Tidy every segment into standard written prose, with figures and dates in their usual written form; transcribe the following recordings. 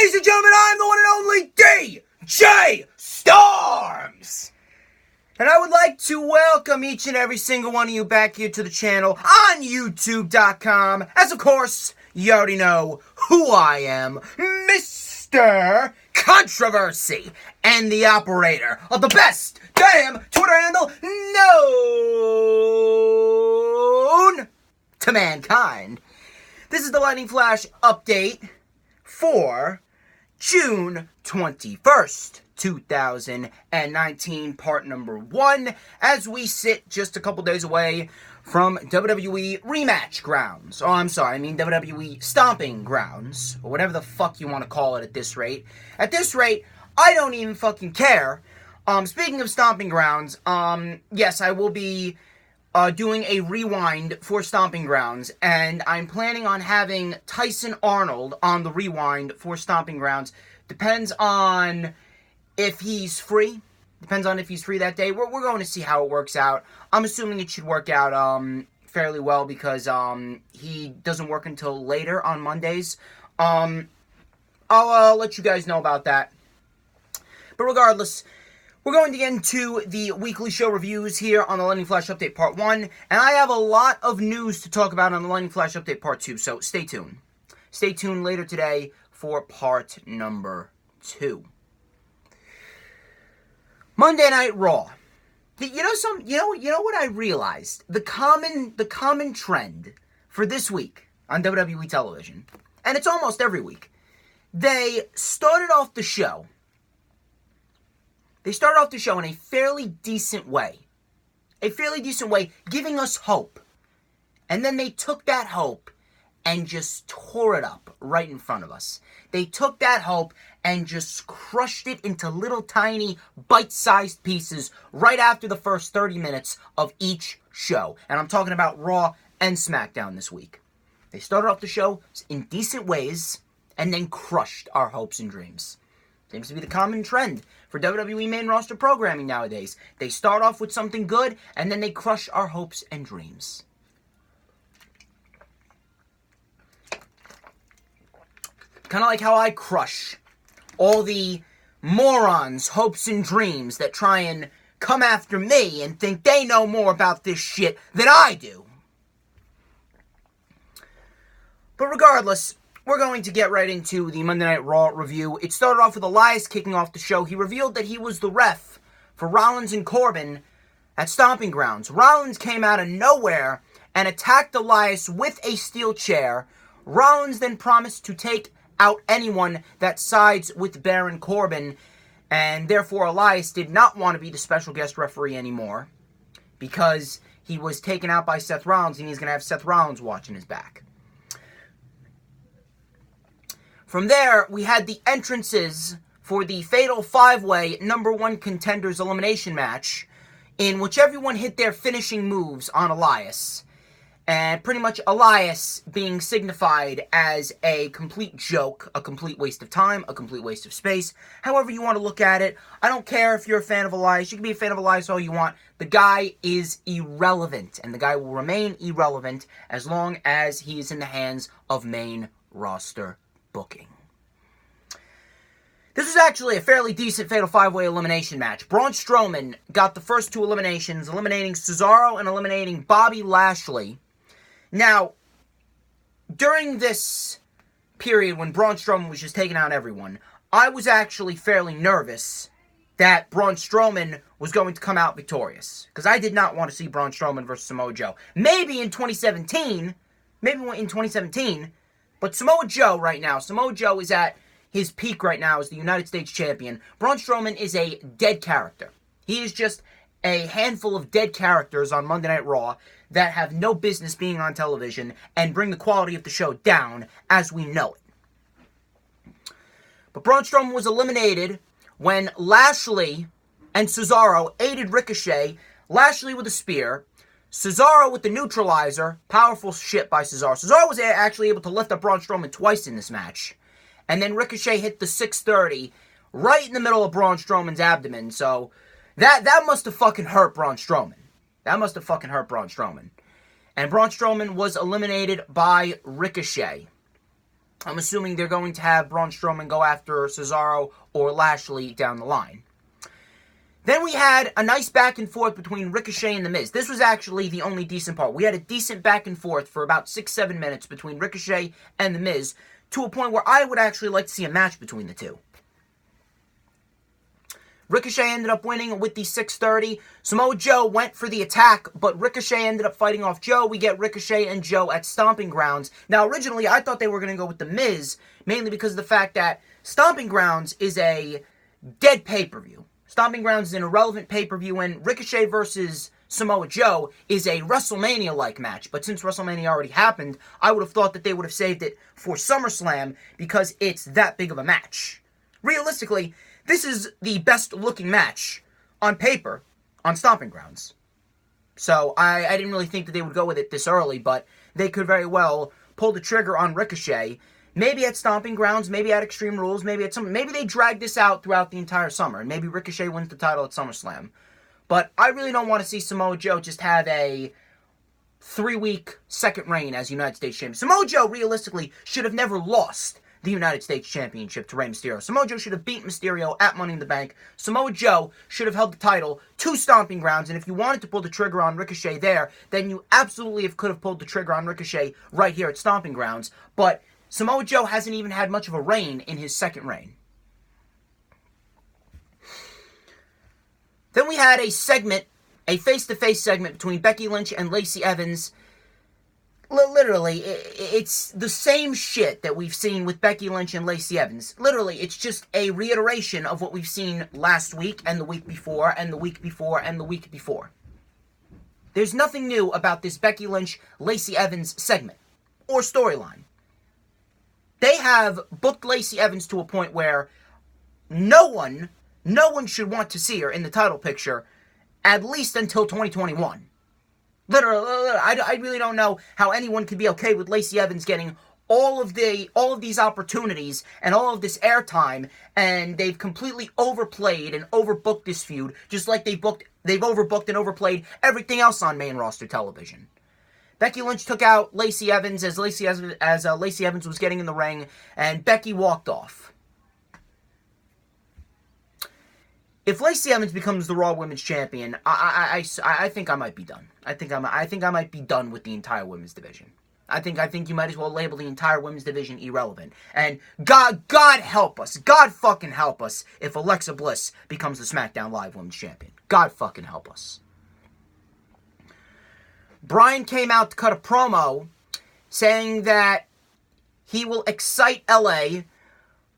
Ladies and gentlemen, I'm the one and only DJ Storms! And I would like to welcome each and every single one of you back here to the channel on YouTube.com. As of course, you already know who I am, Mr. Controversy, and the operator of the best damn Twitter handle known to mankind. This is the Lightning Flash update for June 21st, 2019, part number 1, as we sit just a couple days away from WWE Rematch Grounds. Oh, I'm sorry, I mean WWE Stomping Grounds, or whatever the fuck you want to call it at this rate. At this rate, I don't even fucking care. Speaking of Stomping Grounds, yes, I will be doing a rewind for Stomping Grounds, and I'm planning on having Tyson Arnold on the rewind for Stomping Grounds. Depends on if he's free. Depends on if he's free that day. We're going to see how it works out. I'm assuming it should work out fairly well because he doesn't work until later on Mondays. I'll let you guys know about that. But regardless, we're going to get into the weekly show reviews here on the Lightning Flash Update Part 1, and I have a lot of news to talk about on the Lightning Flash Update Part 2, so stay tuned. Stay tuned later today for Part number 2. Monday Night Raw. You know what I realized? The common trend for this week on WWE television, and it's almost every week, they started off the show in a fairly decent way. Giving us hope. And then they took that hope and just tore it up right in front of us. They took that hope and just crushed it into little tiny bite-sized pieces right after the first 30 minutes of each show. And I'm talking about Raw and SmackDown this week. They started off the show in decent ways and then crushed our hopes and dreams. Seems to be the common trend for WWE main roster programming nowadays. They start off with something good, and then they crush our hopes and dreams. Kind of like how I crush all the morons' hopes and dreams that try and come after me and think they know more about this shit than I do. But regardless, we're going to get right into the Monday Night Raw review. It started off with Elias kicking off the show. He revealed that he was the ref for Rollins and Corbin at Stomping Grounds. Rollins came out of nowhere and attacked Elias with a steel chair. Rollins then promised to take out anyone that sides with Baron Corbin, and therefore Elias did not want to be the special guest referee anymore because he was taken out by Seth Rollins, and he's going to have Seth Rollins watching his back. From there, we had the entrances for the Fatal 5-Way number 1 Contenders Elimination match, in which everyone hit their finishing moves on Elias. And pretty much Elias being signified as a complete joke, a complete waste of time, a complete waste of space. However you want to look at it, I don't care if you're a fan of Elias. You can be a fan of Elias all you want. The guy is irrelevant, and the guy will remain irrelevant as long as he is in the hands of main roster booking. This was actually a fairly decent Fatal 5-Way elimination match. Braun Strowman got the first 2 eliminations, eliminating Cesaro and eliminating Bobby Lashley. Now, during this period when Braun Strowman was just taking out everyone, I was actually fairly nervous that Braun Strowman was going to come out victorious, because I did not want to see Braun Strowman versus Samoa Joe. Maybe in 2017, but Samoa Joe right now, Samoa Joe is at his peak right now as the United States Champion. Braun Strowman is a dead character. He is just a handful of dead characters on Monday Night Raw that have no business being on television and bring the quality of the show down as we know it. But Braun Strowman was eliminated when Lashley and Cesaro aided Ricochet. Lashley with a spear, Cesaro with the neutralizer. Powerful shit by Cesaro. Cesaro was actually able to lift up Braun Strowman twice in this match. And then Ricochet hit the 630 right in the middle of Braun Strowman's abdomen. So that must have fucking hurt Braun Strowman. And Braun Strowman was eliminated by Ricochet. I'm assuming they're going to have Braun Strowman go after Cesaro or Lashley down the line. Then we had a nice back and forth between Ricochet and The Miz. This was actually the only decent part. We had a decent back and forth for about 6-7 minutes between Ricochet and The Miz, to a point where I would actually like to see a match between the two. Ricochet ended up winning with the 630. Samoa Joe went for the attack, but Ricochet ended up fighting off Joe. We get Ricochet and Joe at Stomping Grounds. Now, originally, I thought they were going to go with The Miz, mainly because of the fact that Stomping Grounds is a dead pay-per-view. Stomping Grounds is an irrelevant pay-per-view, and Ricochet versus Samoa Joe is a WrestleMania-like match. But since WrestleMania already happened, I would have thought that they would have saved it for SummerSlam because it's that big of a match. Realistically, this is the best-looking match on paper on Stomping Grounds. So I didn't really think that they would go with it this early, but they could very well pull the trigger on Ricochet. Maybe at Stomping Grounds, maybe at Extreme Rules, maybe at some. Maybe they drag this out throughout the entire summer, and maybe Ricochet wins the title at SummerSlam. But I really don't want to see Samoa Joe just have a 3-week second reign as United States Champion. Samoa Joe, realistically, should have never lost the United States Championship to Rey Mysterio. Samoa Joe should have beat Mysterio at Money in the Bank. Samoa Joe should have held the title to Stomping Grounds, and if you wanted to pull the trigger on Ricochet there, then you absolutely could have pulled the trigger on Ricochet right here at Stomping Grounds. But Samoa Joe hasn't even had much of a reign in his second reign. Then we had a segment, a face-to-face segment between Becky Lynch and Lacey Evans. Literally, it's the same shit that we've seen with Becky Lynch and Lacey Evans. Literally, it's just a reiteration of what we've seen last week and the week before and the week before and the week before. There's nothing new about this Becky Lynch-Lacey Evans segment or storyline. They have booked Lacey Evans to a point where no one should want to see her in the title picture at least until 2021. Literally, I really don't know how anyone could be okay with Lacey Evans getting all of these opportunities and all of this airtime, and they've completely overplayed and overbooked this feud, just like they've overbooked and overplayed everything else on main roster television. Becky Lynch took out Lacey Evans as Lacey Evans was getting in the ring, and Becky walked off. If Lacey Evans becomes the Raw Women's Champion, I think I might be done. I think I might be done with the entire women's division. I think you might as well label the entire women's division irrelevant. And God help us, God fucking help us if Alexa Bliss becomes the SmackDown Live Women's Champion. God fucking help us. Bryan came out to cut a promo saying that he will excite LA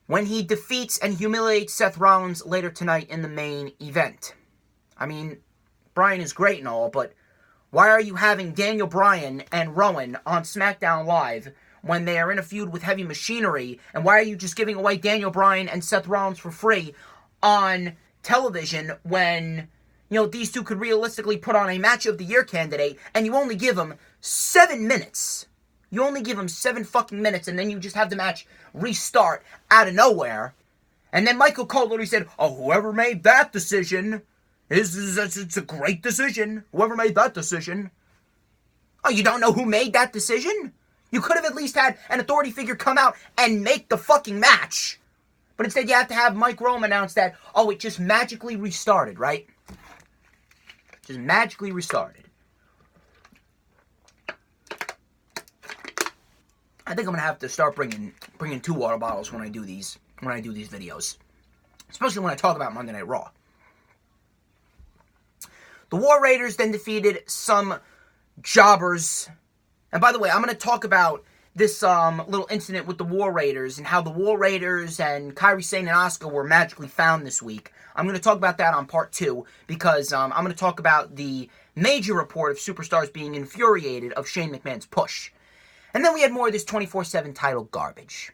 when he defeats and humiliates Seth Rollins later tonight in the main event. I mean, Bryan is great and all, but why are you having Daniel Bryan and Rowan on SmackDown Live when they are in a feud with Heavy Machinery? And why are you just giving away Daniel Bryan and Seth Rollins for free on television when, you know, these two could realistically put on a match of the year candidate, and you only give them 7 minutes? You only give them 7 fucking minutes, and then you just have the match restart out of nowhere. And then Michael Cole literally said, "Oh, whoever made that decision it's a great decision. Whoever made that decision." Oh, you don't know who made that decision? You could have at least had an authority figure come out and make the fucking match. But instead you have to have Mike Rome announce that, oh, it just magically restarted, right? Just magically restarted. I think I'm gonna have to start bringing 2 water bottles when I do these videos, especially when I talk about Monday Night Raw. The War Raiders then defeated some jobbers, and by the way, I'm gonna talk about this little incident with the War Raiders and how the War Raiders and Kairi Sane and Asuka were magically found this week. I'm gonna talk about that on part 2 because I'm gonna talk about the major report of superstars being infuriated of Shane McMahon's push. And then we had more of this 24/7 title garbage.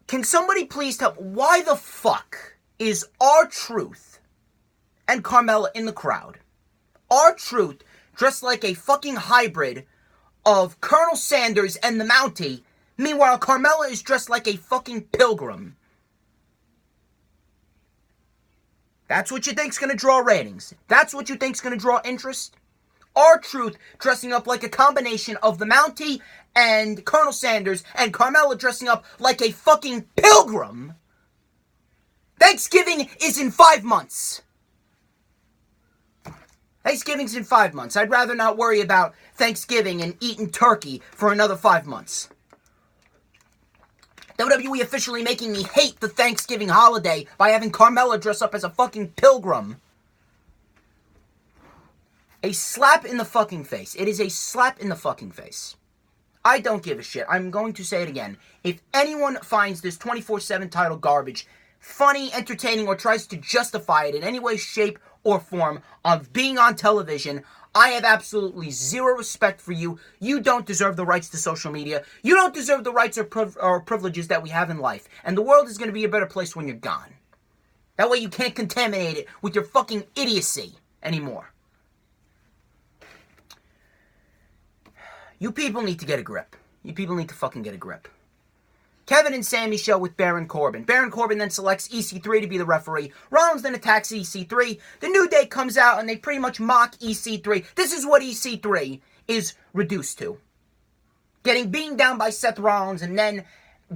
Can somebody please tell, why the fuck is R-Truth and Carmella in the crowd? R-Truth dressed like a fucking hybrid of Colonel Sanders and the Mountie. Meanwhile, Carmella is dressed like a fucking pilgrim. That's what you think's gonna draw ratings? That's what you think's gonna draw interest? R-Truth dressing up like a combination of the Mountie and Colonel Sanders, and Carmella dressing up like a fucking pilgrim. Thanksgiving is in 5 months. Thanksgiving's in 5 months. I'd rather not worry about Thanksgiving and eating turkey for another 5 months. WWE officially making me hate the Thanksgiving holiday by having Carmella dress up as a fucking pilgrim. A slap in the fucking face. It is a slap in the fucking face. I don't give a shit. I'm going to say it again. If anyone finds this 24/7 title garbage funny, entertaining, or tries to justify it in any way, shape, or form of being on television, I have absolutely zero respect for you. You don't deserve the rights to social media. You don't deserve the rights or privileges that we have in life. And the world is going to be a better place when you're gone. That way you can't contaminate it with your fucking idiocy anymore. You people need to get a grip. You people need to fucking get a grip. Kevin and Sami show with Baron Corbin. Baron Corbin then selects EC3 to be the referee. Rollins then attacks EC3. The New Day comes out and they pretty much mock EC3. This is what EC3 is reduced to. Getting beaten down by Seth Rollins and then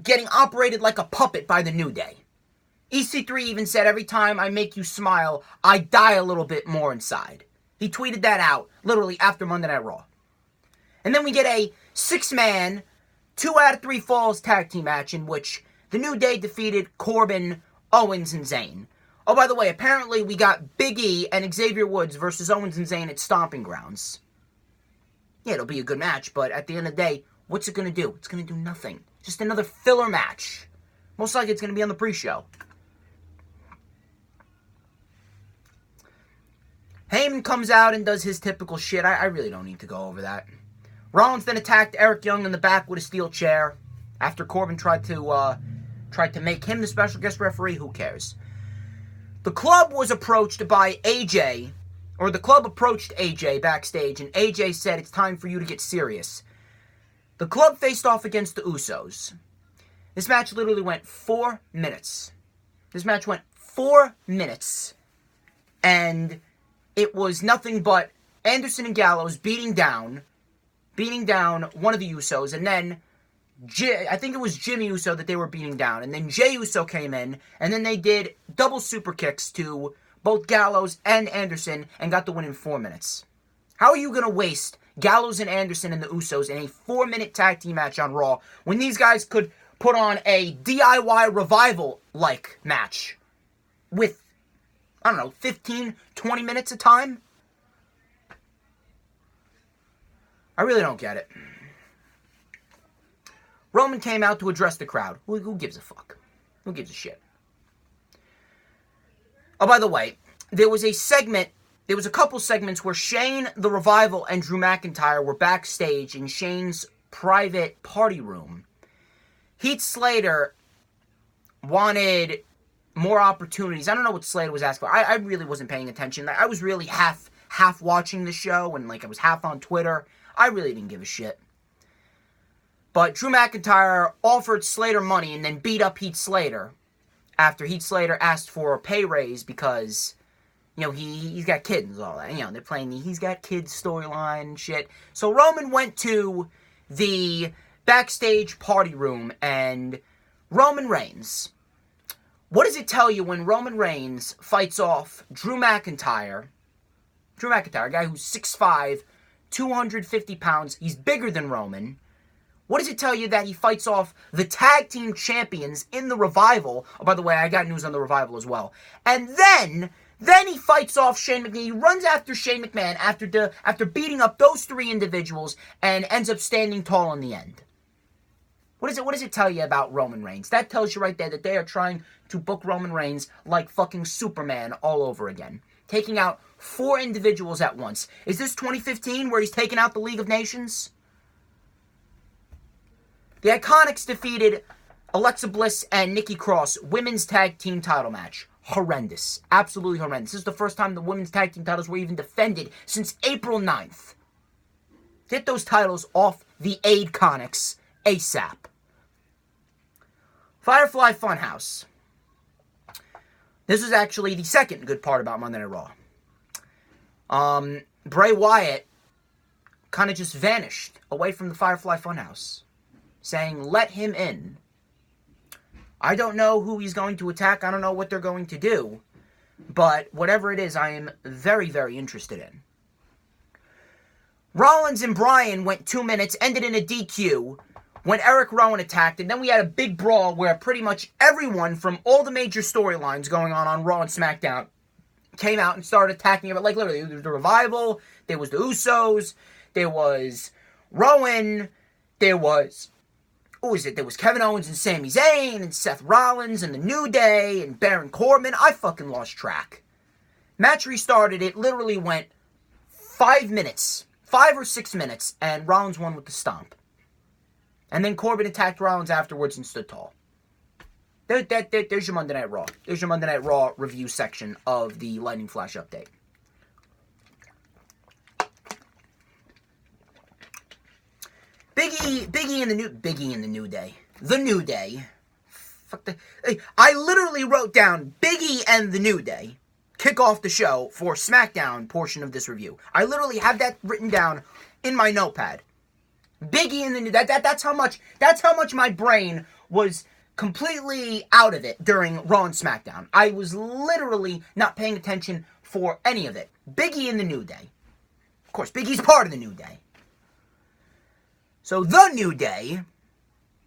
getting operated like a puppet by the New Day. EC3 even said, every time I make you smile, I die a little bit more inside. He tweeted that out literally after Monday Night Raw. And then we get a 6-man, 2 out of 3 falls tag team match in which the New Day defeated Corbin, Owens, and Zayn. Oh, by the way, apparently we got Big E and Xavier Woods versus Owens and Zayn at Stomping Grounds. Yeah, it'll be a good match, but at the end of the day, what's it going to do? It's going to do nothing. Just another filler match. Most likely it's going to be on the pre-show. Heyman comes out and does his typical shit. I really don't need to go over that. Rollins then attacked Eric Young in the back with a steel chair. After Corbin tried to make him the special guest referee, who cares? The club was approached by AJ, or the club approached AJ backstage, and AJ said, it's time for you to get serious. The club faced off against the Usos. This match literally went 4 minutes. This match went 4 minutes. And it was nothing but Anderson and Gallows beating down one of the Usos, and then I think it was Jimmy Uso that they were beating down, and then Jey Uso came in, and then they did double super kicks to both Gallows and Anderson and got the win in 4 minutes. How are you going to waste Gallows and Anderson and the Usos in a 4-minute tag team match on Raw when these guys could put on a DIY Revival-like match with, 15, 20 minutes of time? I really don't get it. Roman came out to address the crowd. Who gives a fuck? Who gives a shit? Oh, by the way, there was a couple segments where Shane, the Revival, and Drew McIntyre were backstage in Shane's private party room. Heath Slater wanted more opportunities. I don't know what Slater was asking for. I really wasn't paying attention. I was really half watching the show, and I was half on Twitter. I really didn't give a shit. But Drew McIntyre offered Slater money and then beat up Heath Slater after Heath Slater asked for a pay raise because, he's got kids and all that. They're playing the he's got kids storyline and shit. So Roman went to the backstage party room and Roman Reigns. What does it tell you when Roman Reigns fights off Drew McIntyre? Drew McIntyre, a guy who's 6'5", 250 pounds. He's bigger than Roman. What does it tell you that he fights off the tag team champions in the Revival? Oh, by the way, I got news on the Revival as well. And then he fights off Shane McMahon. He runs after Shane McMahon after beating up those 3 individuals and ends up standing tall in the end. What does it tell you about Roman Reigns? That tells you right there that they are trying to book Roman Reigns like fucking Superman all over again. Taking out 4 individuals at once. Is this 2015 where he's taking out the League of Nations? The Iconics defeated Alexa Bliss and Nikki Cross women's tag team title match. Horrendous. Absolutely horrendous. This is the first time the women's tag team titles were even defended since April 9th. Get those titles off the Iconics ASAP. Firefly Funhouse. This was actually the second good part about Monday Night Raw. Bray Wyatt kind of just vanished away from the Firefly Funhouse, saying, "Let him in." I don't know who he's going to attack. I don't know what they're going to do. But whatever it is, I am very, very interested in. Rollins and Bryan went 2 minutes, ended in a DQ when Eric Rowan attacked, and then we had a big brawl where pretty much everyone from all the major storylines going on Raw and SmackDown came out and started attacking it. Like, literally, there was the Revival, there was the Usos, there was Rowan, there was... Who was it? There was Kevin Owens and Sami Zayn and Seth Rollins and The New Day and Baron Corbin. I fucking lost track. Match restarted. It literally went 5 minutes. 5 or 6 minutes. And Rollins won with the stomp. And then Corbin attacked Rollins afterwards and stood tall. There's your Monday Night Raw. There's your Monday Night Raw review section of the Lightning Flash update. Biggie and the New Day. The New Day. Fuck the... I literally wrote down Biggie and the New Day kick off the show for SmackDown portion of this review. I literally have that written down in my notepad. Biggie and the New... That's how much my brain was completely out of it during Raw and SmackDown. I was literally not paying attention for any of it. Biggie and the New Day. Of course, Biggie's part of the New Day. So, The New Day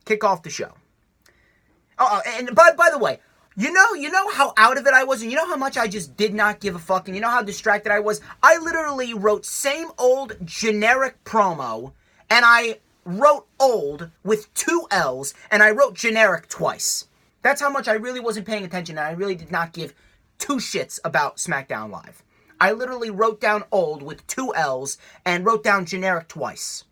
kick off the show. Oh, and by the way, you know how out of it I was, and you know how much I just did not give a fuck, and you know how distracted I was? I literally wrote same old generic promo, and I wrote old with 2 L's, and I wrote generic twice. That's how much I really wasn't paying attention, and I really did not give 2 shits about SmackDown Live. I literally wrote down old with 2 L's, and wrote down generic twice.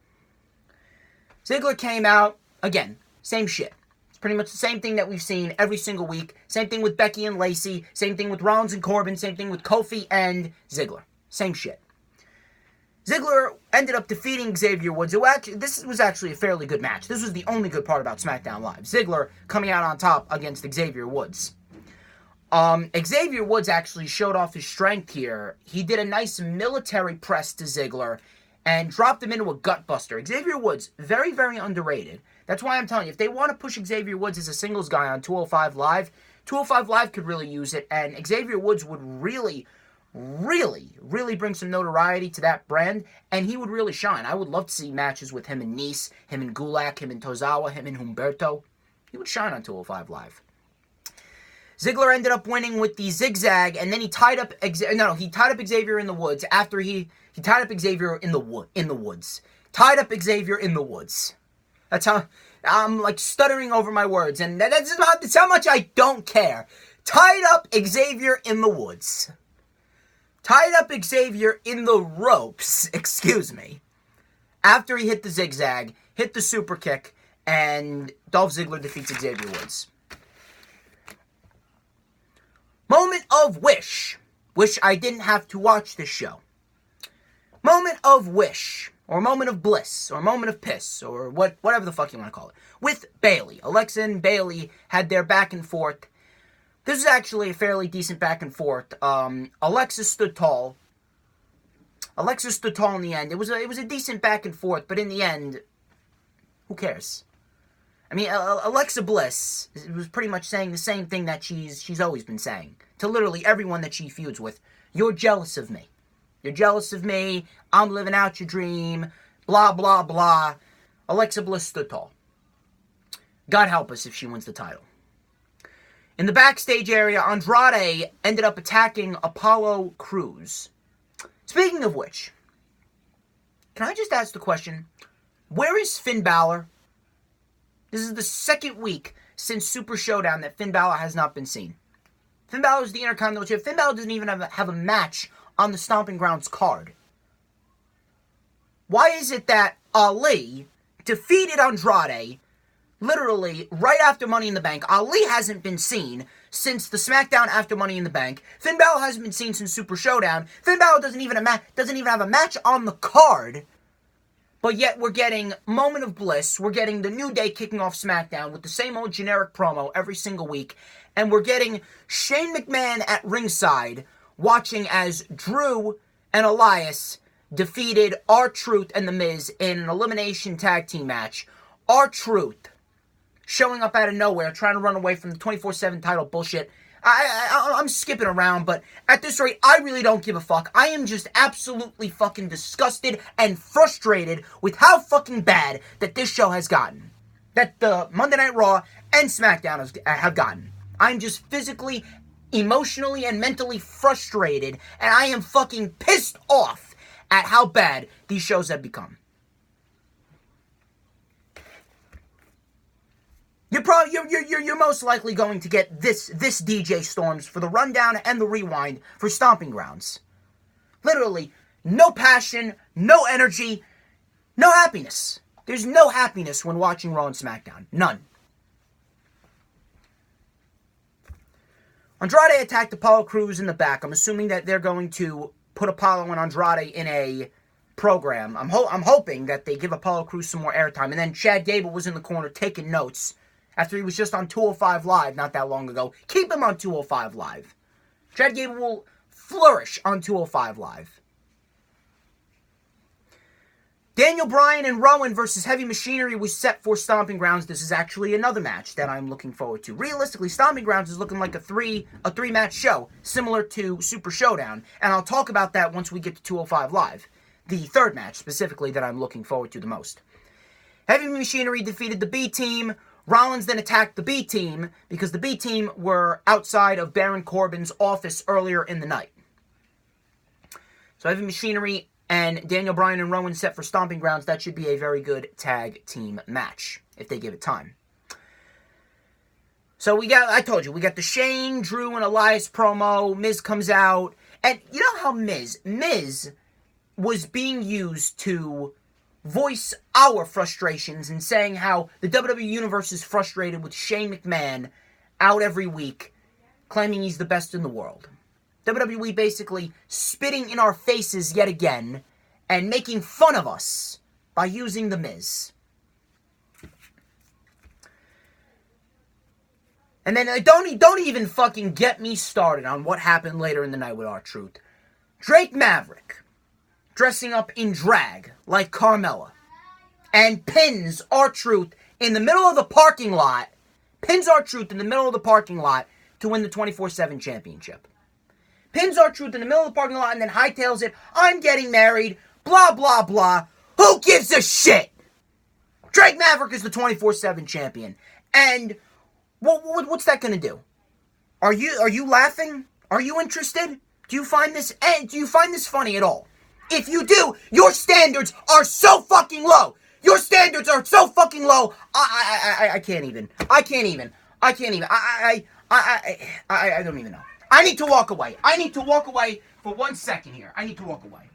Ziggler came out, again, same shit. It's pretty much the same thing that we've seen every single week. Same thing with Becky and Lacey. Same thing with Rollins and Corbin. Same thing with Kofi and Ziggler. Same shit. Ziggler ended up defeating Xavier Woods. This was actually a fairly good match. This was the only good part about SmackDown Live. Ziggler coming out on top against Xavier Woods. Xavier Woods actually showed off his strength here. He did a nice military press to Ziggler and dropped him into a gutbuster. Xavier Woods, very, very underrated. That's why I'm telling you, if they want to push Xavier Woods as a singles guy on 205 Live, 205 Live could really use it, and Xavier Woods would really, really, really bring some notoriety to that brand, and he would really shine. I would love to see matches with him and Nice, him and Gulak, him and Tozawa, him and Humberto. He would shine on 205 Live. Ziggler ended up winning with the zigzag, and then he tied up Xavier in the woods after he tied up Xavier in the woods. Tied up Xavier in the woods. That's how I'm like stuttering over my words, and that's how much I don't care. Tied up Xavier in the woods. Tied up Xavier in the ropes, excuse me. After he hit the zigzag, hit the super kick, and Dolph Ziggler defeats Xavier Woods. Moment of wish. Wish I didn't have to watch this show. Moment of wish, or moment of bliss, or moment of piss, or whatever the fuck you want to call it. With Bayley. Alexa and Bayley had their back and forth. This is actually a fairly decent back and forth. Alexa stood tall. Alexa stood tall in the end. It was a decent back and forth, but in the end, who cares? I mean, Alexa Bliss was pretty much saying the same thing that she's always been saying to literally everyone that she feuds with. You're jealous of me. You're jealous of me. I'm living out your dream. Blah, blah, blah. Alexa Bliss stood tall. God help us if she wins the title. In the backstage area, Andrade ended up attacking Apollo Crews. Speaking of which, can I just ask the question, where is Finn Balor? This is the second week since Super Showdown that Finn Balor has not been seen. Finn Balor is the Intercontinental Champion. Finn Balor doesn't even have a match on the Stomping Grounds card. Why is it that Ali defeated Andrade literally right after Money in the Bank? Ali hasn't been seen since the SmackDown after Money in the Bank. Finn Balor hasn't been seen since Super Showdown. Finn Balor doesn't even have a match on the card. But yet we're getting Moment of Bliss. We're getting the New Day kicking off SmackDown with the same old generic promo every single week. And we're getting Shane McMahon at ringside watching as Drew and Elias defeated R-Truth and The Miz in an elimination tag team match. R-Truth showing up out of nowhere, trying to run away from the 24/7 title bullshit. I'm skipping around, but at this rate, I really don't give a fuck. I am just absolutely fucking disgusted and frustrated with how fucking bad that this show has gotten. That the Monday Night Raw and SmackDown have gotten. I'm just physically, emotionally, and mentally frustrated, and I am fucking pissed off at how bad these shows have become. You're most likely going to get this DJ Storms for the rundown and the rewind for Stomping Grounds. Literally, no passion, no energy, no happiness. There's no happiness when watching Raw and SmackDown. None. Andrade attacked Apollo Crews in the back. I'm assuming that they're going to put Apollo and Andrade in a program. I'm hoping that they give Apollo Crews some more airtime. And then Chad Gable was in the corner taking notes after he was just on 205 Live not that long ago. Keep him on 205 Live. Chad Gable will flourish on 205 Live. Daniel Bryan and Rowan versus Heavy Machinery was set for Stomping Grounds. This is actually another match that I'm looking forward to. Realistically, Stomping Grounds is looking like a three-match show, similar to Super Showdown. And I'll talk about that once we get to 205 Live. The third match, specifically, that I'm looking forward to the most. Heavy Machinery defeated the B-Team. Rollins then attacked the B-Team because the B-Team were outside of Baron Corbin's office earlier in the night. So Heavy Machinery and Daniel Bryan and Rowan set for Stomping Grounds. That should be a very good tag team match, if they give it time. So I told you, we got the Shane, Drew, and Elias promo. Miz comes out. And you know how Miz was being used to voice our frustrations and saying how the WWE Universe is frustrated with Shane McMahon out every week, claiming he's the best in the world. WWE basically spitting in our faces yet again and making fun of us by using The Miz. And then don't even fucking get me started on what happened later in the night with R-Truth. Drake Maverick dressing up in drag like Carmella and pins R-Truth in the middle of the parking lot. Pins R-Truth in the middle of the parking lot to win the 24/7 championship. Pins R-Truth in the middle of the parking lot and then hightails it. I'm getting married. Blah, blah, blah. Who gives a shit? Drake Maverick is the 24/7 champion. And what's that going to do? Are you laughing? Are you interested? Do you find this funny at all? If you do, your standards are so fucking low. Your standards are so fucking low. I can't even. I don't even know. I need to walk away. I need to walk away for 1 second here. I need to walk away.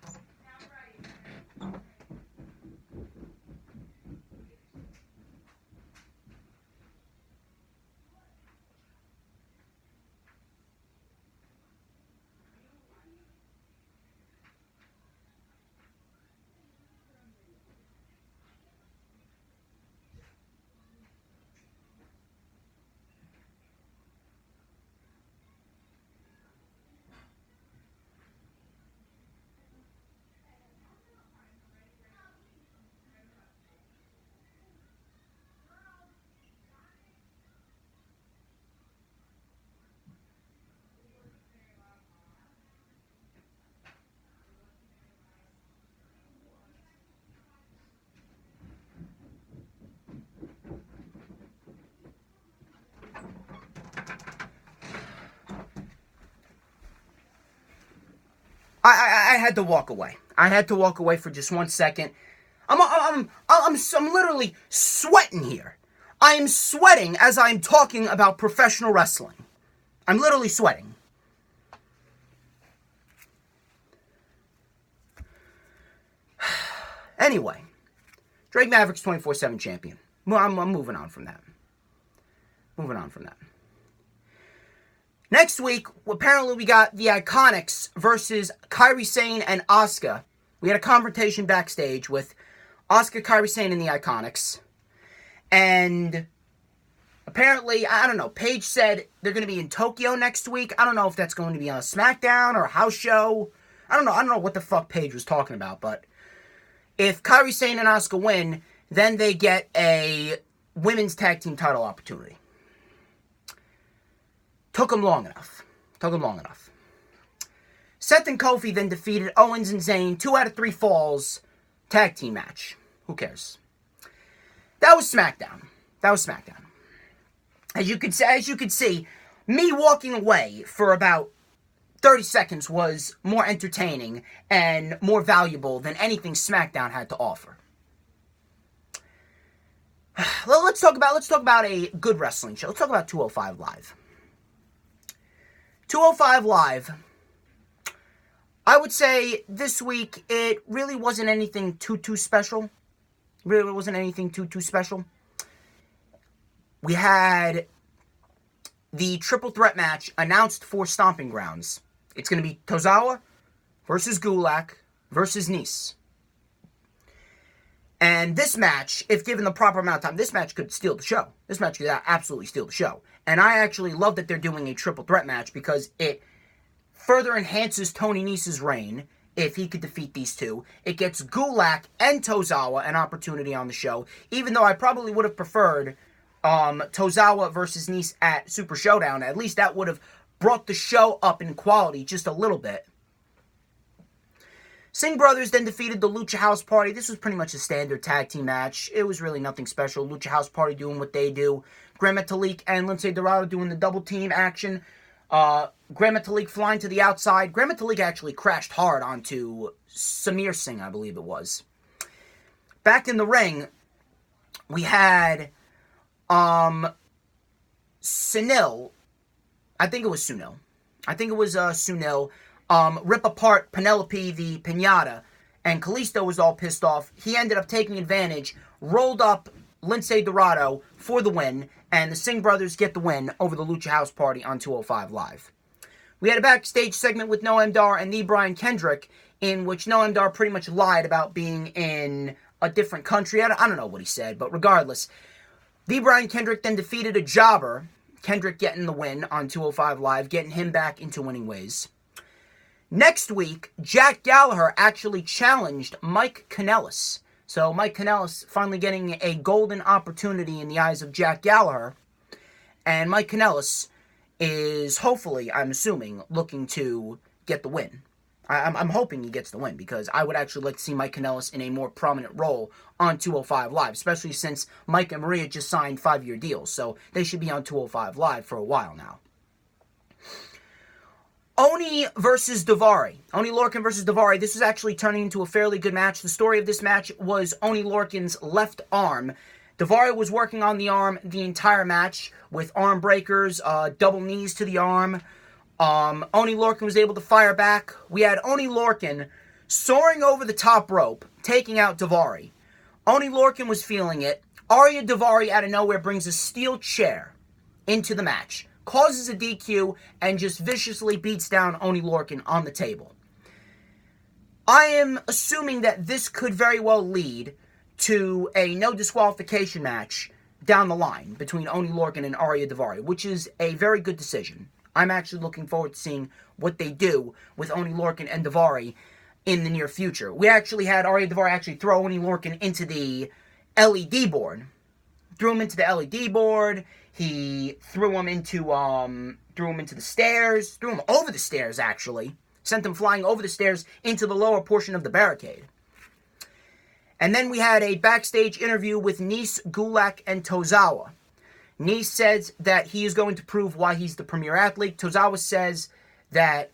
I had to walk away. I had to walk away for just 1 second. I'm literally sweating here. I am sweating as I'm talking about professional wrestling. I'm literally sweating. Anyway, Drake Maverick's 24/7 champion. I'm moving on from that. Next week, apparently we got the Iconics versus Kairi Sane and Asuka. We had a confrontation backstage with Asuka, Kairi Sane, and the Iconics. And apparently, I don't know, Paige said they're going to be in Tokyo next week. I don't know if that's going to be on a SmackDown or a house show. I don't know what the fuck Paige was talking about, but if Kairi Sane and Asuka win, then they get a women's tag team title opportunity. Took them long enough. Seth and Kofi then defeated Owens and Zayn, 2 out of 3 falls, tag team match. Who cares? That was SmackDown. As you could see, me walking away for about 30 seconds was more entertaining and more valuable than anything SmackDown had to offer. Let's talk about a good wrestling show. Let's talk about 205 Live. 205 Live, I would say this week it really wasn't anything too special. Really wasn't anything too special. We had the triple threat match announced for Stomping Grounds. It's going to be Tozawa versus Gulak versus Nice. And this match, if given the proper amount of time, this match could steal the show. This match could absolutely steal the show. And I actually love that they're doing a triple threat match because it further enhances Tony Nice's reign if he could defeat these two. It gets Gulak and Tozawa an opportunity on the show, even though I probably would have preferred Tozawa versus Nice at Super Showdown. At least that would have brought the show up in quality just a little bit. Singh Brothers then defeated the Lucha House Party. This was pretty much a standard tag team match. It was really nothing special. Lucha House Party doing what they do. Gran Metalik and Lince Dorado doing the double team action. Gran Metalik flying to the outside. Gran Metalik actually crashed hard onto Samir Singh, I believe it was. Back in the ring, we had Sunil. I think it was Sunil. Rip apart Penelope the Pinata, and Kalisto was all pissed off. He ended up taking advantage, rolled up Lince Dorado for the win, and the Singh Brothers get the win over the Lucha House Party on 205 Live. We had a backstage segment with Noam Dar and the Brian Kendrick, in which Noam Dar pretty much lied about being in a different country. I don't know what he said, but regardless, the Brian Kendrick then defeated a jobber, Kendrick getting the win on 205 Live, getting him back into winning ways. Next week, Jack Gallagher actually challenged Mike Kanellis. So Mike Kanellis finally getting a golden opportunity in the eyes of Jack Gallagher. And Mike Kanellis is hopefully, I'm assuming, looking to get the win. I'm hoping he gets the win because I would actually like to see Mike Kanellis in a more prominent role on 205 Live, especially since Mike and Maria just signed 5-year deals. So they should be on 205 Live for a while now. Oni versus Daivari. Oni Lorcan versus Daivari. This was actually turning into a fairly good match. The story of this match was Oni Lorcan's left arm. Daivari was working on the arm the entire match with arm breakers, double knees to the arm. Oni Lorcan was able to fire back. We had Oni Lorcan soaring over the top rope, taking out Daivari. Oni Lorcan was feeling it. Arya Daivari out of nowhere brings a steel chair into the match, causes a DQ, and just viciously beats down Oni Lorcan on the table. I am assuming that this could very well lead to a no disqualification match down the line between Oni Lorcan and Arya Daivari, which is a very good decision. I'm actually looking forward to seeing what they do with Oni Lorcan and Daivari in the near future. We actually had Arya Daivari actually throw Oni Lorcan into the LED board. Threw him into the LED board. He threw him into the stairs. Threw him over the stairs, actually. Sent him flying over the stairs into the lower portion of the barricade. And then we had a backstage interview with Nice, Gulak, and Tozawa. Nice says that he is going to prove why he's the premier athlete. Tozawa says that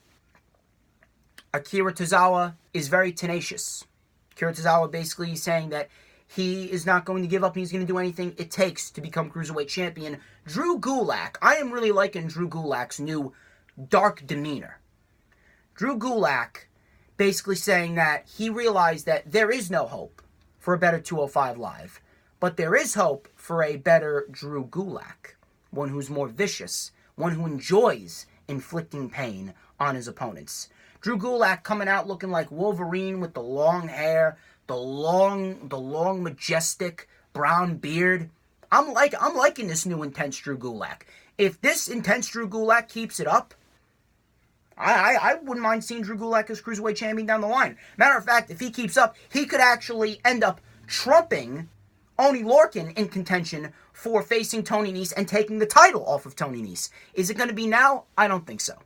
Akira Tozawa is very tenacious. Akira Tozawa basically is saying that he is not going to give up. He's going to do anything it takes to become Cruiserweight Champion. Drew Gulak. I am really liking Drew Gulak's new dark demeanor. Drew Gulak basically saying that he realized that there is no hope for a better 205 Live. But there is hope for a better Drew Gulak. One who's more vicious. One who enjoys inflicting pain on his opponents. Drew Gulak coming out looking like Wolverine with the long hair, the long majestic brown beard. I'm liking this new intense Drew Gulak. If this intense Drew Gulak keeps it up, I wouldn't mind seeing Drew Gulak as Cruiserweight Champion down the line. Matter of fact, if he keeps up, he could actually end up trumping Oney Lorcan in contention for facing Tony Nese and taking the title off of Tony Nese. Is it going to be now? I don't think so.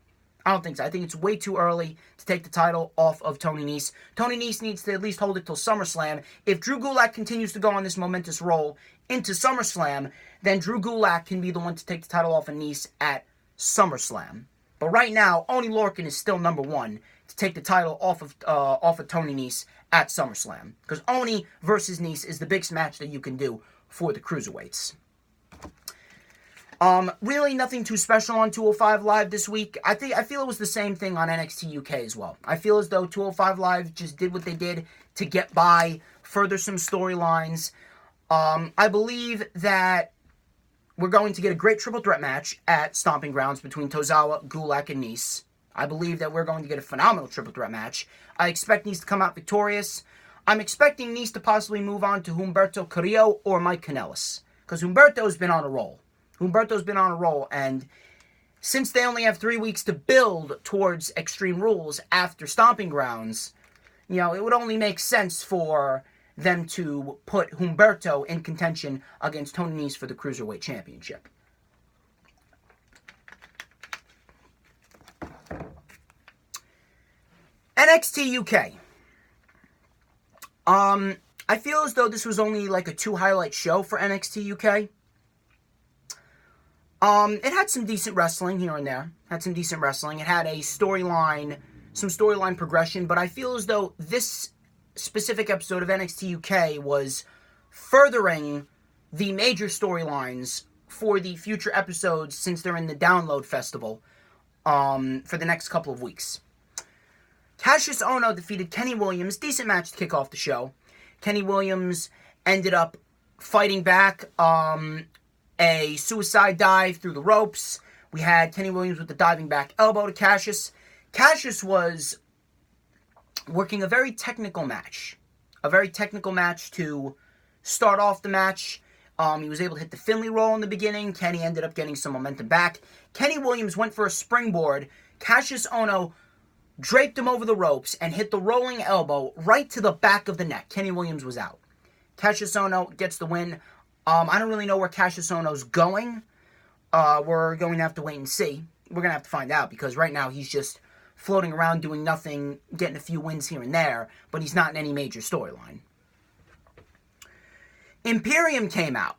I think it's way too early to take the title off of Tony Nese. Tony Nese needs to at least hold it till SummerSlam. If Drew Gulak continues to go on this momentous roll into SummerSlam, then Drew Gulak can be the one to take the title off of Nese at SummerSlam. But right now, Oney Lorcan is still number one to take the title off of Tony Nese at SummerSlam. Because Oney versus Nese is the biggest match that you can do for the Cruiserweights. Really nothing too special on 205 Live this week. I feel it was the same thing on NXT UK as well. I feel as though 205 Live just did what they did to get by, further some storylines. I believe that we're going to get a great triple threat match at Stomping Grounds between Tozawa, Gulak, and Nese. I believe that we're going to get a phenomenal triple threat match. I expect Nese to come out victorious. I'm expecting Nese to possibly move on to Humberto Carrillo or Mike Kanellis. Because Humberto's been on a roll. And since they only have 3 weeks to build towards Extreme Rules after Stomping Grounds, it would only make sense for them to put Humberto in contention against Tony Nese for the Cruiserweight Championship. NXT UK. I feel as though this was only like a 2-highlight show for NXT UK. It had some decent wrestling here and there. It had a storyline, some storyline progression, but I feel as though this specific episode of NXT UK was furthering the major storylines for the future episodes since they're in the Download Festival for the next couple of weeks. Cassius Ohno defeated Kenny Williams. Decent match to kick off the show. Kenny Williams ended up fighting back a suicide dive through the ropes. We had Kenny Williams with the diving back elbow to Cassius. Cassius was working a very technical match. To start off the match. He was able to hit the Finley roll in the beginning. Kenny ended up getting some momentum back. Kenny Williams went for a springboard. Cassius Ohno draped him over the ropes and hit the rolling elbow right to the back of the neck. Kenny Williams was out. Cassius Ohno gets the win. I don't really know where Cassius Ohno's going. We're going to have to wait and see. We're going to have to find out because right now he's just floating around doing nothing, getting a few wins here and there, but he's not in any major storyline. Imperium came out.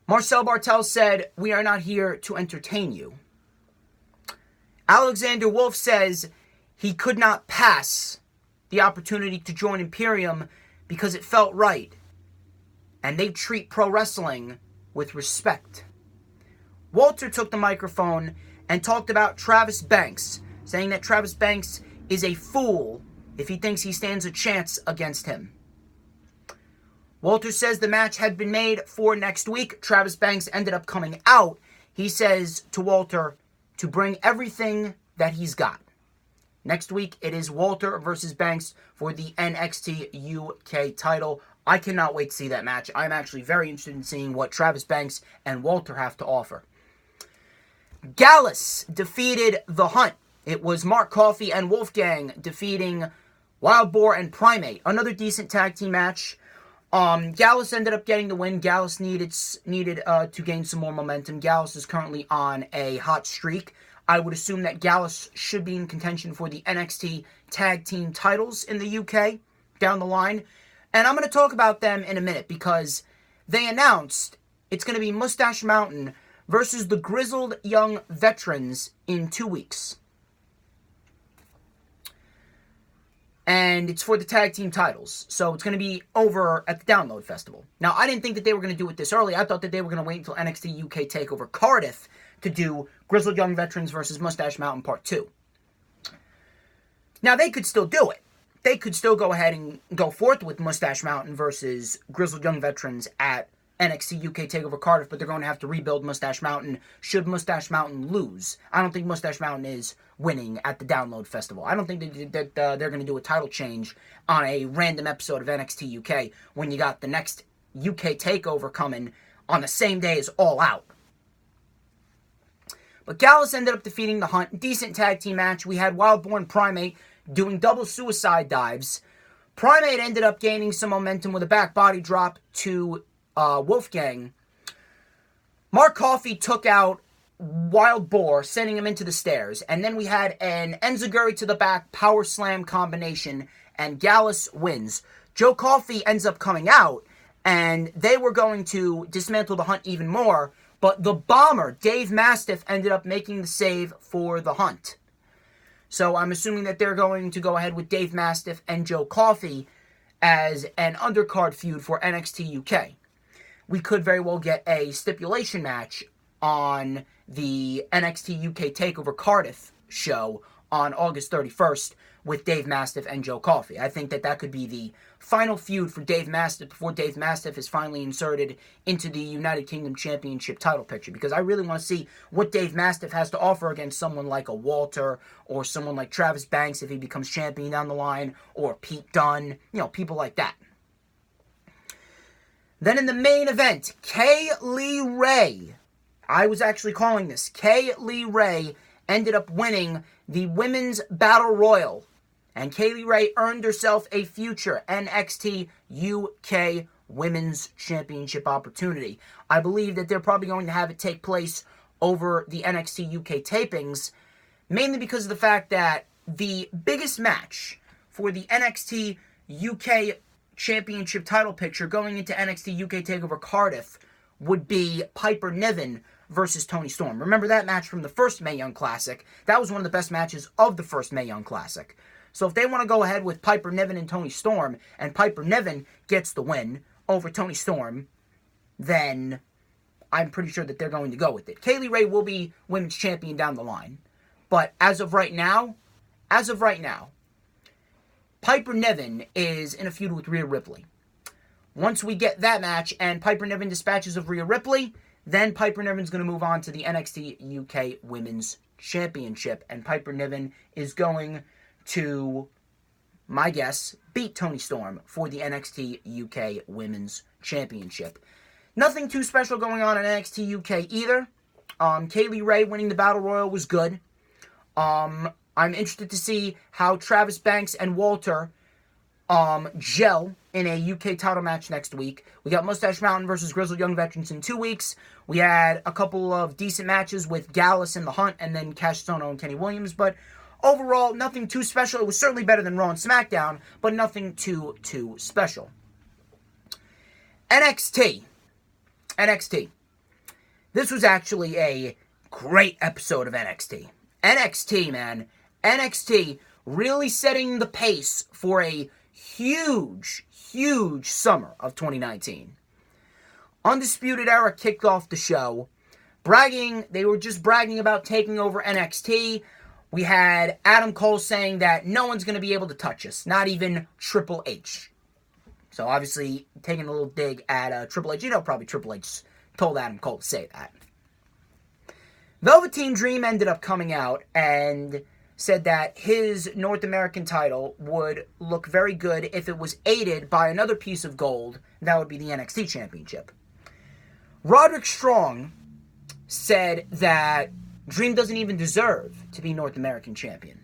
Marcel Bartel said, "We are not here to entertain you." Alexander Wolf says he could not pass the opportunity to join Imperium because it felt right. And they treat pro wrestling with respect. Walter took the microphone and talked about Travis Banks, saying that Travis Banks is a fool if he thinks he stands a chance against him. Walter says the match had been made for next week. Travis Banks ended up coming out. He says to Walter to bring everything that he's got. Next week, it is Walter versus Banks for the NXT UK title. I cannot wait to see that match. I'm actually very interested in seeing what Travis Banks and Walter have to offer. Gallus defeated The Hunt. It was Mark Coffey and Wolfgang defeating Wild Boar and Primate. Another decent tag team match. Gallus ended up getting the win. Gallus needed to gain some more momentum. Gallus is currently on a hot streak. I would assume that Gallus should be in contention for the NXT tag team titles in the UK down the line. And I'm going to talk about them in a minute because they announced it's going to be Mustache Mountain versus the Grizzled Young Veterans in 2 weeks. And it's for the tag team titles. So it's going to be over at the Download Festival. Now, I didn't think that they were going to do it this early. I thought that they were going to wait until NXT UK TakeOver Cardiff to do Grizzled Young Veterans versus Mustache Mountain Part 2. Now, they could still do it. They could still go ahead and go forth with Mustache Mountain versus Grizzled Young Veterans at NXT UK TakeOver Cardiff, but they're going to have to rebuild Mustache Mountain should Mustache Mountain lose. I don't think Mustache Mountain is winning at the Download Festival. I don't think that they're going to do a title change on a random episode of NXT UK when you got the next UK TakeOver coming on the same day as All Out. But Gallus ended up defeating the Hunt. Decent tag team match. We had Wildborn Primate doing double suicide dives. Primate ended up gaining some momentum with a back body drop to Wolfgang. Mark Coffey took out Wild Boar, sending him into the stairs. And then we had an Enziguri to the back power slam combination, and Gallus wins. Joe Coffey ends up coming out, and they were going to dismantle the Hunt even more, but the Bomber, Dave Mastiff, ended up making the save for the Hunt. So I'm assuming that they're going to go ahead with Dave Mastiff and Joe Coffey as an undercard feud for NXT UK. We could very well get a stipulation match on the NXT UK TakeOver Cardiff show on August 31st with Dave Mastiff and Joe Coffey. I think that could be the final feud for Dave Mastiff before Dave Mastiff is finally inserted into the United Kingdom Championship title picture, because I really want to see what Dave Mastiff has to offer against someone like a Walter or someone like Travis Banks if he becomes champion down the line, or Pete Dunne, people like that. Then in the main event, Kay Lee Ray, I was actually calling this, Kay Lee Ray ended up winning the Women's Battle Royal, and Kay Lee Ray earned herself a future NXT UK Women's Championship opportunity. I believe that they're probably going to have it take place over the NXT UK tapings, mainly because of the fact that the biggest match for the NXT UK Championship title picture going into NXT UK TakeOver Cardiff would be Piper Niven versus Toni Storm. Remember that match from the first Mae Young Classic? That was one of the best matches of the first Mae Young Classic. So if they want to go ahead with Piper Niven and Toni Storm, and Piper Niven gets the win over Toni Storm, then I'm pretty sure that they're going to go with it. Kay Lee Ray will be women's champion down the line. But as of right now, Piper Niven is in a feud with Rhea Ripley. Once we get that match and Piper Niven dispatches of Rhea Ripley, then Piper Niven's going to move on to the NXT UK Women's Championship. And Piper Niven is going to, my guess, beat Toni Storm for the NXT UK Women's Championship. Nothing too special going on in NXT UK either. Kay Lee Ray winning the Battle Royal was good. I'm interested to see how Travis Banks and Walter gel in a UK title match next week. We got Mustache Mountain versus Grizzled Young Veterans in 2 weeks. We had a couple of decent matches with Gallus and the Hunt, and then Cash Sono and Kenny Williams, but overall, nothing too special. It was certainly better than Raw and SmackDown, but nothing too special. NXT. This was actually a great episode of NXT. NXT, man. NXT really setting the pace for a huge summer of 2019. Undisputed Era kicked off the show. They were just bragging about taking over NXT. We had Adam Cole saying that no one's going to be able to touch us, not even Triple H. So obviously taking a little dig at Triple H. Probably Triple H told Adam Cole to say that. Velveteen Dream ended up coming out and said that his North American title would look very good if it was aided by another piece of gold. That would be the NXT Championship. Roderick Strong said that Dream doesn't even deserve to be North American champion.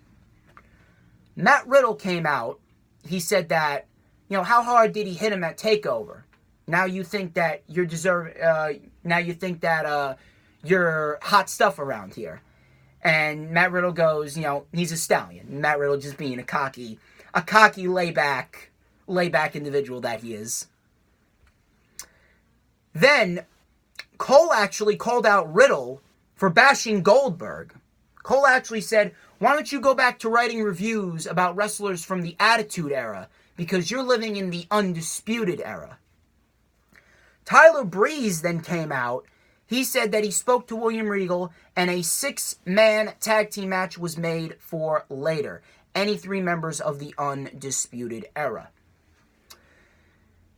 Matt Riddle came out. He said that, how hard did he hit him at TakeOver? Now you think that you're you're hot stuff around here. And Matt Riddle goes, he's a stallion. Matt Riddle just being a cocky layback individual that he is. Then Cole actually called out Riddle for bashing Goldberg. Cole actually said, why don't you go back to writing reviews about wrestlers from the Attitude Era, because you're living in the Undisputed Era. Tyler Breeze then came out. He said that he spoke to William Regal and a 6-man tag team match was made for later. Any 3 members of the Undisputed Era.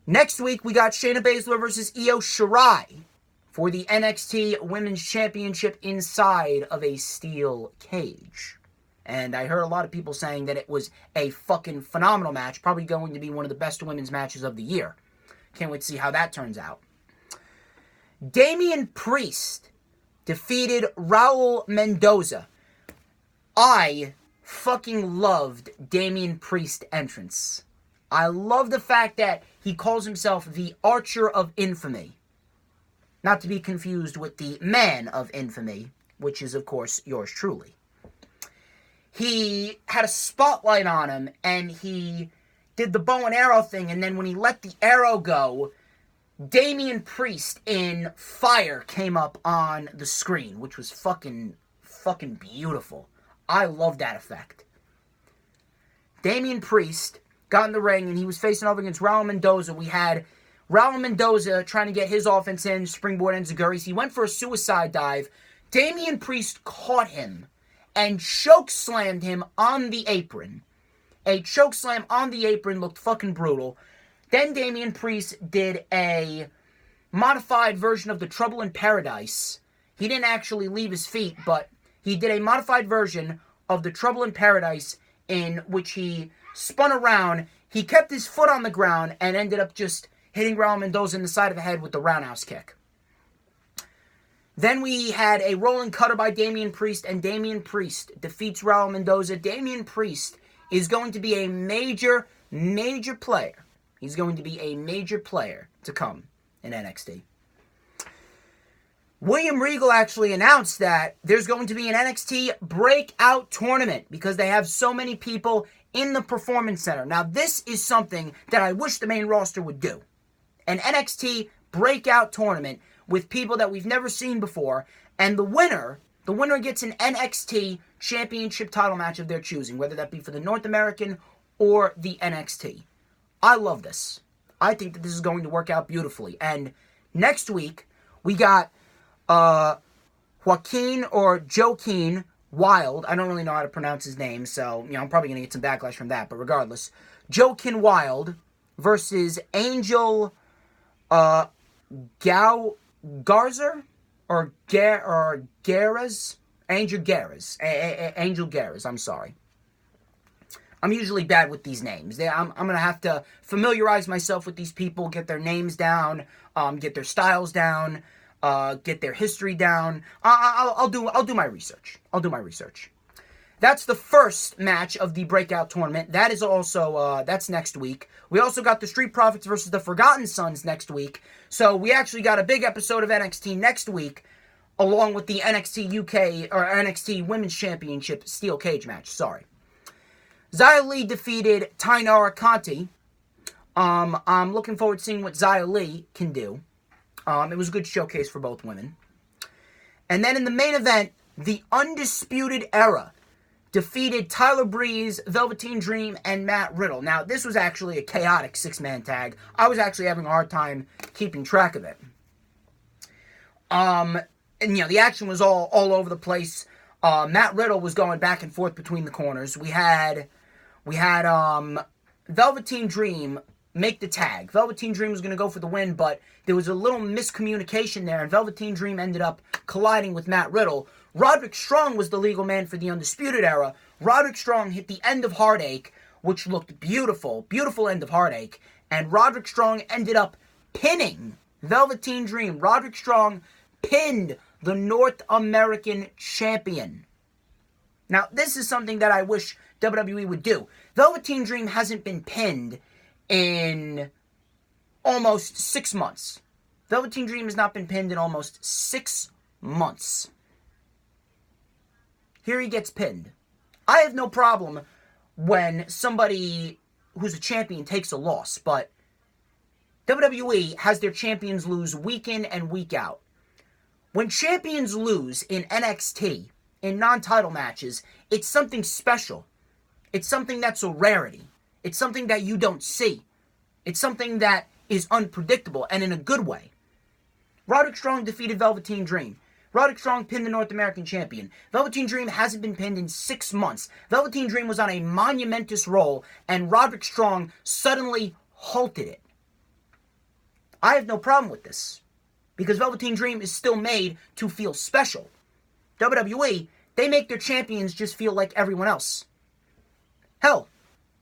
Next week, we got Shayna Baszler versus Io Shirai for the NXT Women's Championship inside of a steel cage. And I heard a lot of people saying that it was a fucking phenomenal match. Probably going to be one of the best women's matches of the year. Can't wait to see how that turns out. Damian Priest defeated Raul Mendoza. I fucking loved Damian Priest's entrance. I love the fact that he calls himself the Archer of Infamy. Not to be confused with the Man of Infamy, which is, of course, yours truly. He had a spotlight on him, and he did the bow and arrow thing, and then when he let the arrow go, Damian Priest in fire came up on the screen, which was fucking beautiful. I love that effect. Damian Priest got in the ring, and he was facing off against Raul Mendoza. We had Raul Mendoza trying to get his offense in, springboard enziguris. He went for a suicide dive. Damian Priest caught him and choke slammed him on the apron. A choke slam on the apron looked fucking brutal. Then Damian Priest did a modified version of the Trouble in Paradise. He didn't actually leave his feet, but he did a modified version of the Trouble in Paradise in which he spun around. He kept his foot on the ground and ended up just hitting Raul Mendoza in the side of the head with the roundhouse kick. Then we had a rolling cutter by Damian Priest, and Damian Priest defeats Raul Mendoza. Damian Priest is going to be a major player. He's going to be a major player to come in NXT. William Regal actually announced that there's going to be an NXT breakout tournament because they have so many people in the Performance Center. Now, this is something that I wish the main roster would do. An NXT breakout tournament with people that we've never seen before, and the winner gets an NXT championship title match of their choosing, whether that be for the North American or the NXT. I love this. I think that this is going to work out beautifully. And next week, we got Joaquin Wilde. I don't really know how to pronounce his name, so I'm probably going to get some backlash from that. But regardless, Joaquin Wilde versus Angel Garza or Garras. Angel Garras. I'm sorry. I'm usually bad with these names. I'm going to have to familiarize myself with these people, get their names down, get their styles down, get their history down. I'll do my research. That's the first match of the breakout tournament. That is also that's next week. We also got the Street Profits versus the Forgotten Sons next week. So we actually got a big episode of NXT next week, along with the NXT UK or NXT Women's Championship Steel Cage match. Sorry. Xia Li defeated Tainara Conti. I'm looking forward to seeing what Xia Li can do. It was a good showcase for both women. And then in the main event, the Undisputed Era defeated Tyler Breeze, Velveteen Dream, and Matt Riddle. Now, this was actually a chaotic six-man tag. I was actually having a hard time keeping track of it. And, the action was all over the place. Matt Riddle was going back and forth between the corners. We had Velveteen Dream make the tag. Velveteen Dream was going to go for the win, but there was a little miscommunication there, and Velveteen Dream ended up colliding with Matt Riddle. Roderick Strong was the legal man for the Undisputed Era. Roderick Strong hit the End of Heartache, which looked beautiful. Beautiful End of Heartache. And Roderick Strong ended up pinning Velveteen Dream. Roderick Strong pinned the North American champion. Now, this is something that I wish WWE would do. Velveteen Dream hasn't been pinned in almost 6 months. Velveteen Dream has not been pinned in almost 6 months. Here he gets pinned. I have no problem when somebody who's a champion takes a loss, but WWE has their champions lose week in and week out. When champions lose in NXT, in non-title matches, it's something special. It's something that's a rarity. It's something that you don't see. It's something that is unpredictable, and in a good way. Roderick Strong defeated Velveteen Dream. Roderick Strong pinned the North American champion. Velveteen Dream hasn't been pinned in 6 months. Velveteen Dream was on a monumentous roll, and Roderick Strong suddenly halted it. I have no problem with this, because Velveteen Dream is still made to feel special. WWE, they make their champions just feel like everyone else. Hell,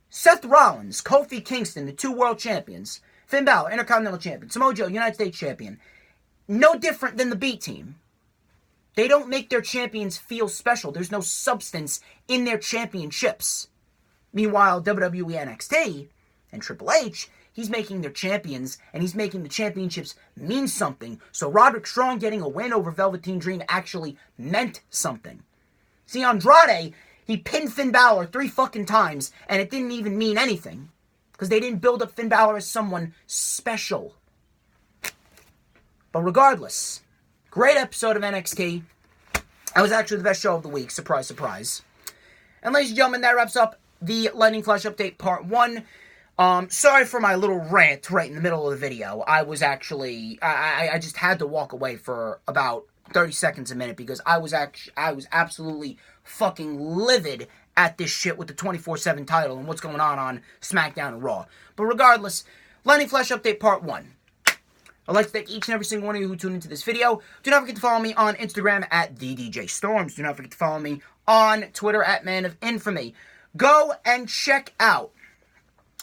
Seth Rollins, Kofi Kingston, the 2 world champions, Finn Balor, Intercontinental Champion, Samoa Joe, United States Champion, no different than the B Team. They don't make their champions feel special. There's no substance in their championships. Meanwhile, WWE NXT and Triple H, he's making their champions, and he's making the championships mean something. So Roderick Strong getting a win over Velveteen Dream actually meant something. See, Andrade, he pinned Finn Balor 3 fucking times, and it didn't even mean anything. Because they didn't build up Finn Balor as someone special. But regardless, great episode of NXT. That was actually the best show of the week. Surprise, surprise. And ladies and gentlemen, that wraps up the Lightning Flash Update Part 1. Sorry for my little rant right in the middle of the video. I was actually, I just had to walk away for about 30 seconds a minute because I was absolutely fucking livid at this shit with the 24/7 title and what's going on SmackDown and Raw. But regardless, Lightning Flash Update Part 1. I'd like to thank each and every single one of you who tuned into this video. Do not forget to follow me on Instagram at TheDJStorms. Do not forget to follow me on Twitter at Man of Infamy. Go and check out,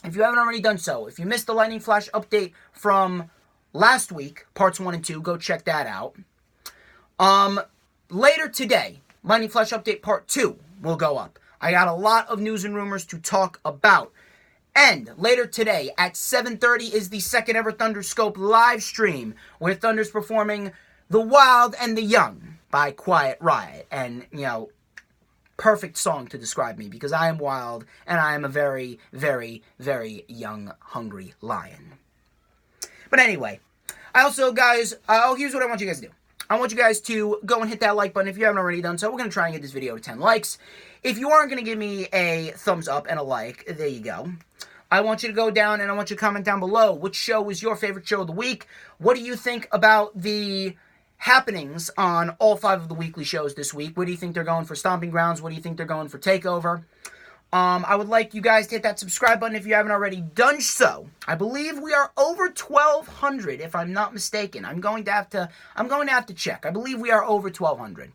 if you haven't already done so, if you missed the Lightning Flash update from last week, parts 1 and 2, go check that out. Later today, Lightning Flash update part 2 will go up. I got a lot of news and rumors to talk about. And later today at 7:30 is the second ever Thunderscope live stream where Thunder's performing The Wild and the Young by Quiet Riot. And, you know, perfect song to describe me because I am wild and I am a very, very, very young, hungry lion. But anyway, I also, guys, here's what I want you guys to do. I want you guys to go and hit that like button if you haven't already done so. We're going to try and get this video to 10 likes. If you aren't going to give me a thumbs up and a like, there you go. I want you to go down and I want you to comment down below. Which show was your favorite show of the week? What do you think about the happenings on all 5 of the weekly shows this week? What do you think they're going for Stomping Grounds? What do you think they're going for TakeOver? I would like you guys to hit that subscribe button if you haven't already done so. I believe we are over 1,200, if I'm not mistaken. I'm going to have to check. I believe we are over 1,200.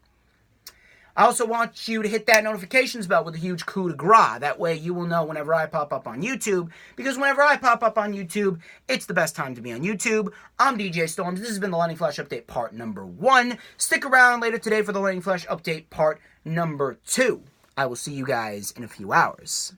I also want you to hit that notifications bell with a huge coup de grace. That way you will know whenever I pop up on YouTube. Because whenever I pop up on YouTube, it's the best time to be on YouTube. I'm DJ Storms. This has been the Lightning Flash Update Part number 1. Stick around later today for the Lightning Flash Update Part number 2. I will see you guys in a few hours.